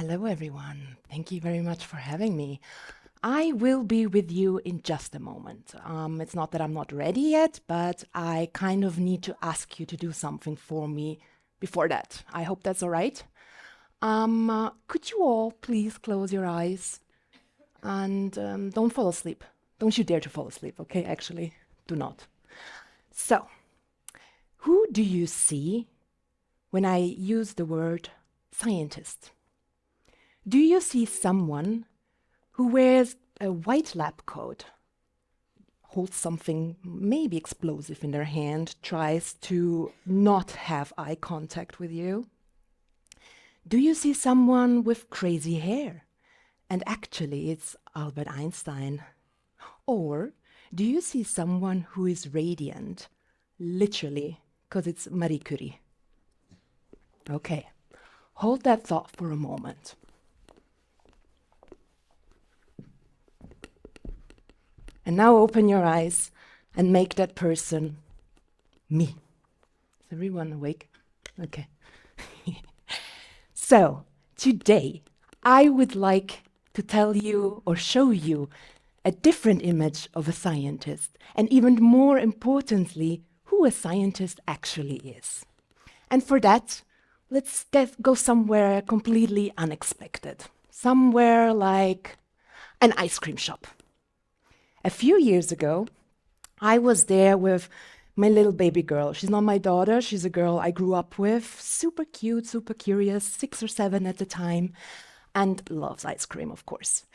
Hello, everyone. Thank you very much for having me. I will be with you in just a moment. It's not that I'm not ready yet, but I kind of need to ask you to do something for me before that. I hope that's all right. Could you all please close your eyes and don't fall asleep? Don't you dare to fall asleep, okay? Actually, do not. So, who do you see when I use the word scientist? Do you see someone who wears a white lab coat, holds something maybe explosive in their hand, tries to not have eye contact with you? Do you see someone with crazy hair? And actually, it's Albert Einstein. Or do you see someone who is radiant, literally, because it's Marie Curie? Okay, hold that thought for a moment. And now open your eyes and make that person me. Is everyone awake? Okay. So, today, I would like to tell you or show you a different image of a scientist, and even more importantly, who a scientist actually is. And for that, let's go somewhere completely unexpected. Somewhere like an ice cream shop. A few years ago, I was there with my little baby girl. She's not my daughter, she's a girl I grew up with. Super cute, super curious, 6 or 7 at the time, and loves ice cream, of course.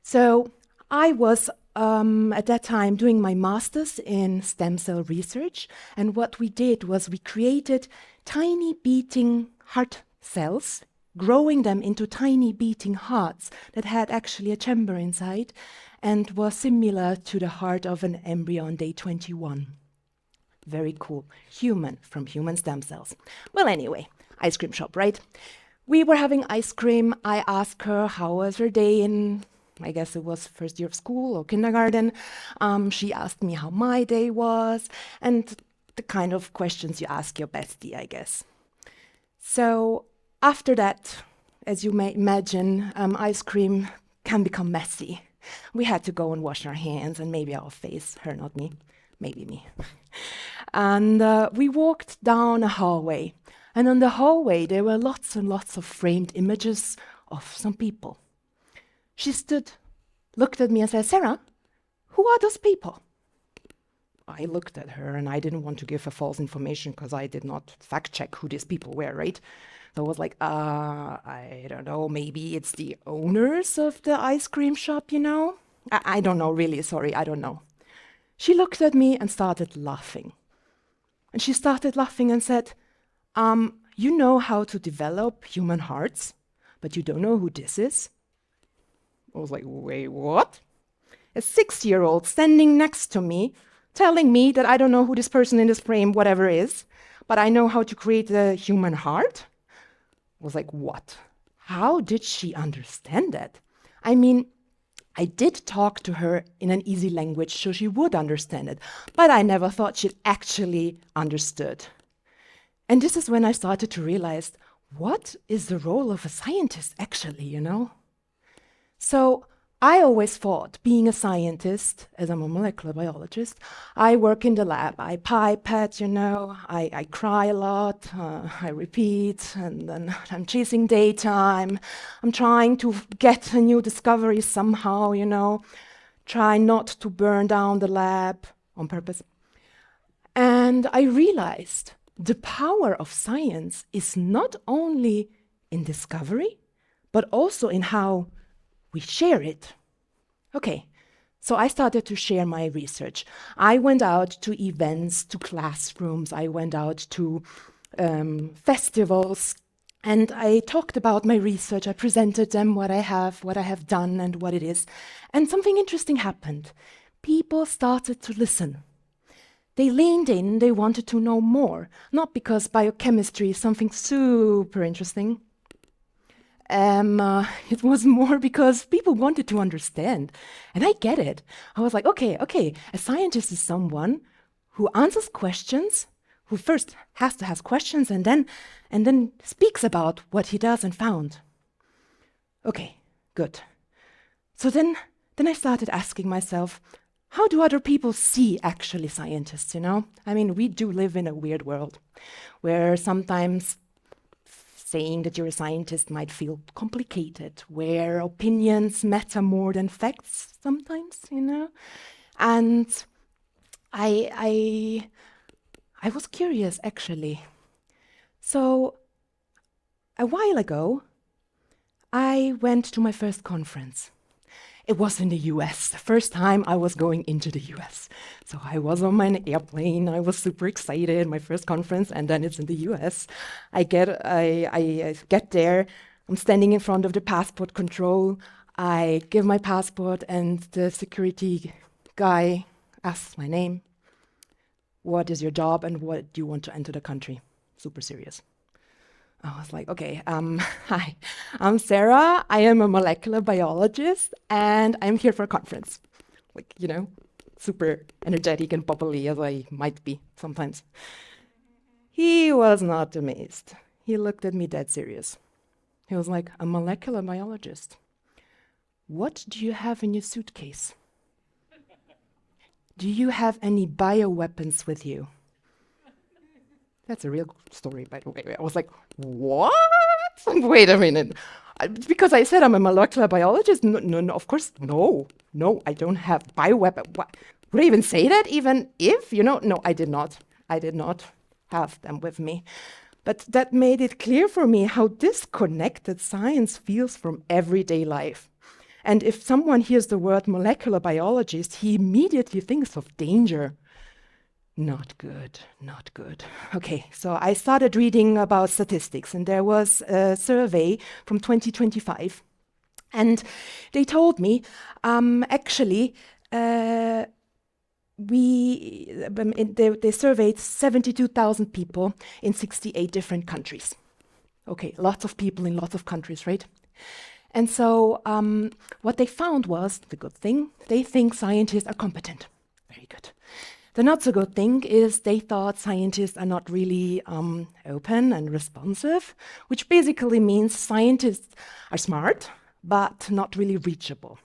So I was at that time doing my master's in stem cell research, and what we did was we created tiny beating heart cells, growing them into tiny beating hearts that had actually a chamber inside and was similar to the heart of an embryo on day 21. Very cool. Human, from human stem cells. Well, anyway, ice cream shop, right? We were having ice cream. I asked her how was her day in, I guess it was first year of school or kindergarten. She asked me how my day was, and the kind of questions you ask your bestie, I guess. So after that, as you may imagine, ice cream can become messy. We had to go and wash our hands and maybe our face, her, not me, maybe me. And we walked down a hallway. And on the hallway, there were lots and lots of framed images of some people. She stood, looked at me and said, "Sarah, who are those people?" I looked at her and I didn't want to give her false information because I did not fact check who these people were, right? So I was like, I don't know, maybe it's the owners of the ice cream shop, you know? I don't know, really, sorry, I don't know. She looked at me and started laughing. And she started laughing and said, you know how to develop human hearts, but you don't know who this is? I was like, wait, what? A 6-year-old standing next to me, telling me that I don't know who this person in this frame, whatever is, but I know how to create a human heart? I was like, what? How did she understand that? I mean, I did talk to her in an easy language so she would understand it, but I never thought she'd actually understood. And this is when I started to realize, what is the role of a scientist actually, you know? So I always thought, being a scientist, as I'm a molecular biologist, I work in the lab. I pipette, you know, I cry a lot, I repeat, and then I'm chasing data. I'm trying to get a new discovery somehow, you know, try not to burn down the lab on purpose. And I realized the power of science is not only in discovery, but also in how we share it. Okay, so I started to share my research. I went out to events, to classrooms, I went out to festivals, and I talked about my research. I presented them what I have done and what it is. And something interesting happened. People started to listen. They leaned in, they wanted to know more, not because biochemistry is something super interesting. It was more because people wanted to understand. And I get it. I was like, okay, a scientist is someone who answers questions, who first has to ask questions and then speaks about what he does and found. Okay, good. So then I started asking myself, how do other people see actually scientists, you know? I mean, we do live in a weird world where sometimes saying that you're a scientist might feel complicated, where opinions matter more than facts sometimes, you know? And I was curious actually. So a while ago, I went to my first conference. It was in the US, the first time I was going into the US. So I was on my airplane, I was super excited, my first conference, and then it's in the US. I get there, I'm standing in front of the passport control, I give my passport, and the security guy asks my name, what is your job, and what do you want to enter the country? Super serious. I was like, okay, hi, I'm Sarah. I am a molecular biologist, and I'm here for a conference. Like, you know, super energetic and bubbly as I might be sometimes. He was not amazed. He looked at me dead serious. He was like, a molecular biologist. What do you have in your suitcase? Do you have any bioweapons with you? That's a real story, by the way. I was like, what? Wait a minute. Because I said I'm a molecular biologist? No, of course, no, I don't have bioweapon. What? Would I even say that, even if, you know? No, I did not. I did not have them with me. But that made it clear for me how disconnected science feels from everyday life. And if someone hears the word molecular biologist, he immediately thinks of danger. Not good, not good. Okay, so I started reading about statistics, and there was a survey from 2025. And they told me, actually, they surveyed 72,000 people in 68 different countries. Okay, lots of people in lots of countries, right? And so what they found was, the good thing, they think scientists are competent. Very good. The not so good thing is they thought scientists are not really open and responsive, which basically means scientists are smart, but not really reachable.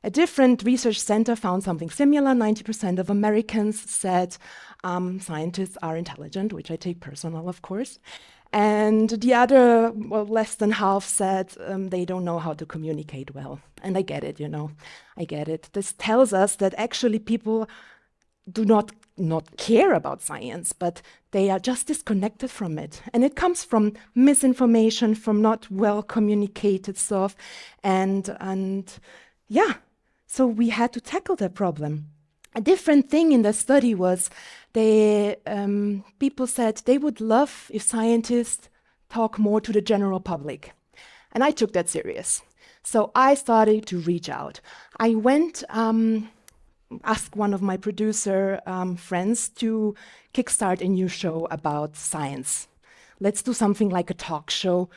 A different research center found something similar. 90% of Americans said scientists are intelligent, which I take personal, of course. And the other, well, less than half said they don't know how to communicate well. And I get it, you know, I get it. This tells us that actually people do not care about science, but they are just disconnected from it. And it comes from misinformation, from not well communicated stuff. And yeah, so we had to tackle that problem. A different thing in the study was people said they would love if scientists talk more to the general public. And I took that serious. So I started to reach out. I went asked one of my producer friends to kickstart a new show about science. Let's do something like a talk show,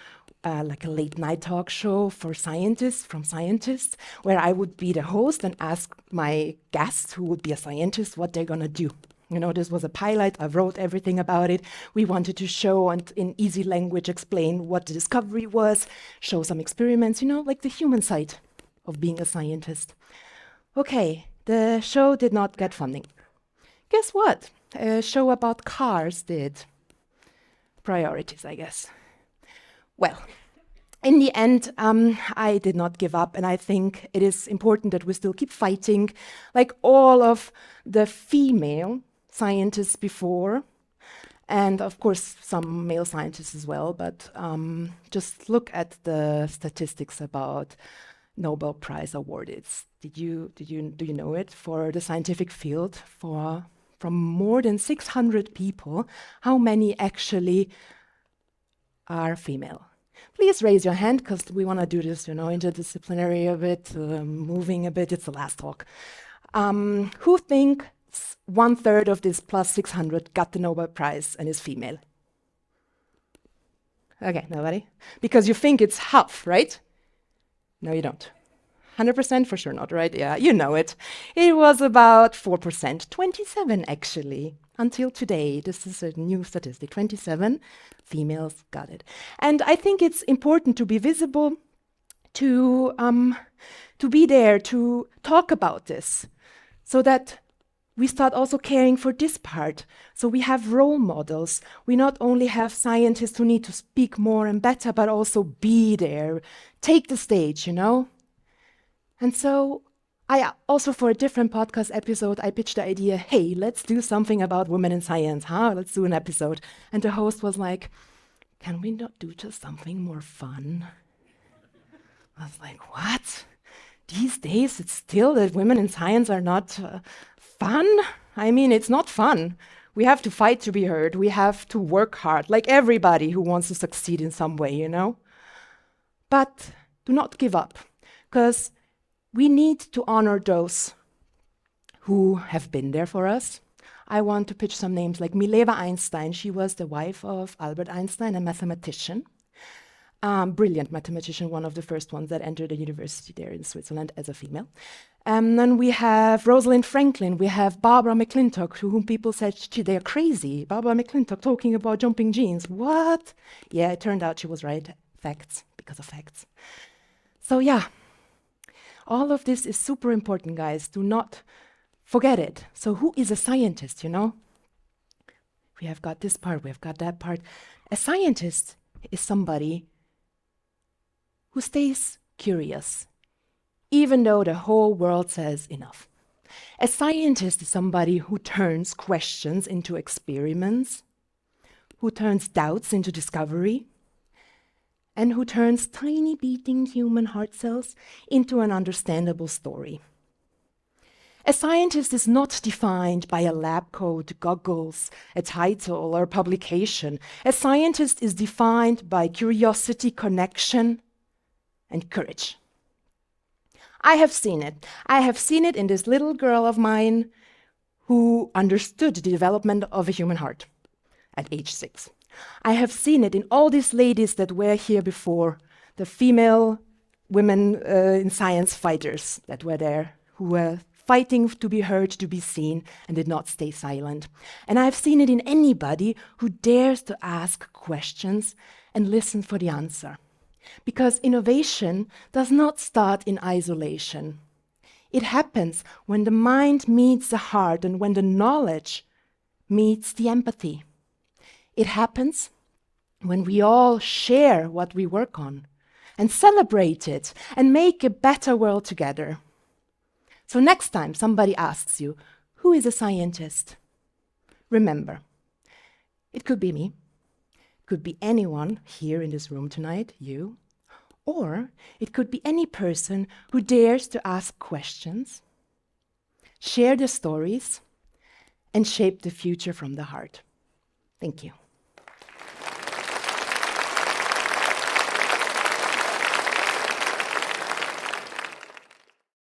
like a late night talk show for scientists, from scientists, where I would be the host and ask my guests, who would be a scientist, what they're gonna do. You know, this was a pilot, I wrote everything about it. We wanted to show and in easy language explain what the discovery was, show some experiments, you know, like the human side of being a scientist. Okay. The show did not get funding. Guess what? A show about cars did. Priorities, I guess. Well, in the end, I did not give up, and I think it is important that we still keep fighting, like all of the female scientists before, and of course some male scientists as well, but just look at the statistics about Nobel Prize awarded. Do you know it? For the scientific field, from more than 600 people, how many actually are female? Please raise your hand, because we want to do this, you know, interdisciplinary a bit, moving a bit. It's the last talk. Who thinks 1/3 of this plus 600 got the Nobel Prize and is female? Okay, nobody? Because you think it's half, right? No, you don't. 100% for sure not, right? Yeah, you know it. It was about 4%, 27 actually, until today. This is a new statistic, 27 females got it. And I think it's important to be visible, to be there, to talk about this, so that we start also caring for this part. So we have role models. We not only have scientists who need to speak more and better, but also be there, take the stage, you know? And so I also, for a different podcast episode, I pitched the idea, hey, let's do something about women in science, huh? Let's do an episode. And the host was like, can we not do just something more fun? I was like, what? These days, it's still that women in science are not fun? I mean, it's not fun. We have to fight to be heard. We have to work hard, like everybody who wants to succeed in some way, you know? But do not give up, because we need to honor those who have been there for us. I want to pitch some names like Mileva Einstein. She was the wife of Albert Einstein, a mathematician. Brilliant mathematician, one of the first ones that entered a university there in Switzerland as a female. Then we have Rosalind Franklin, we have Barbara McClintock, to whom people said, they're crazy. Barbara McClintock talking about jumping genes. What? Yeah, it turned out she was right. Facts, because of facts. So yeah, all of this is super important, guys. Do not forget it. So who is a scientist, you know? We have got this part, we have got that part. A scientist is somebody who stays curious, even though the whole world says enough. A scientist is somebody who turns questions into experiments, who turns doubts into discovery, and who turns tiny beating human heart cells into an understandable story. A scientist is not defined by a lab coat, goggles, a title, or a publication. A scientist is defined by curiosity, connection, and courage. I have seen it. I have seen it in this little girl of mine who understood the development of a human heart at age 6. I have seen it in all these ladies that were here before, the female women in science fighters that were there, who were fighting to be heard, to be seen, and did not stay silent. And I've seen it in anybody who dares to ask questions and listen for the answer. Because innovation does not start in isolation. It happens when the mind meets the heart and when the knowledge meets the empathy. It happens when we all share what we work on and celebrate it and make a better world together. So next time somebody asks you, who is a scientist? Remember, it could be me. Could be anyone here in this room tonight, you, or it could be any person who dares to ask questions, share their stories, and shape the future from the heart. Thank you.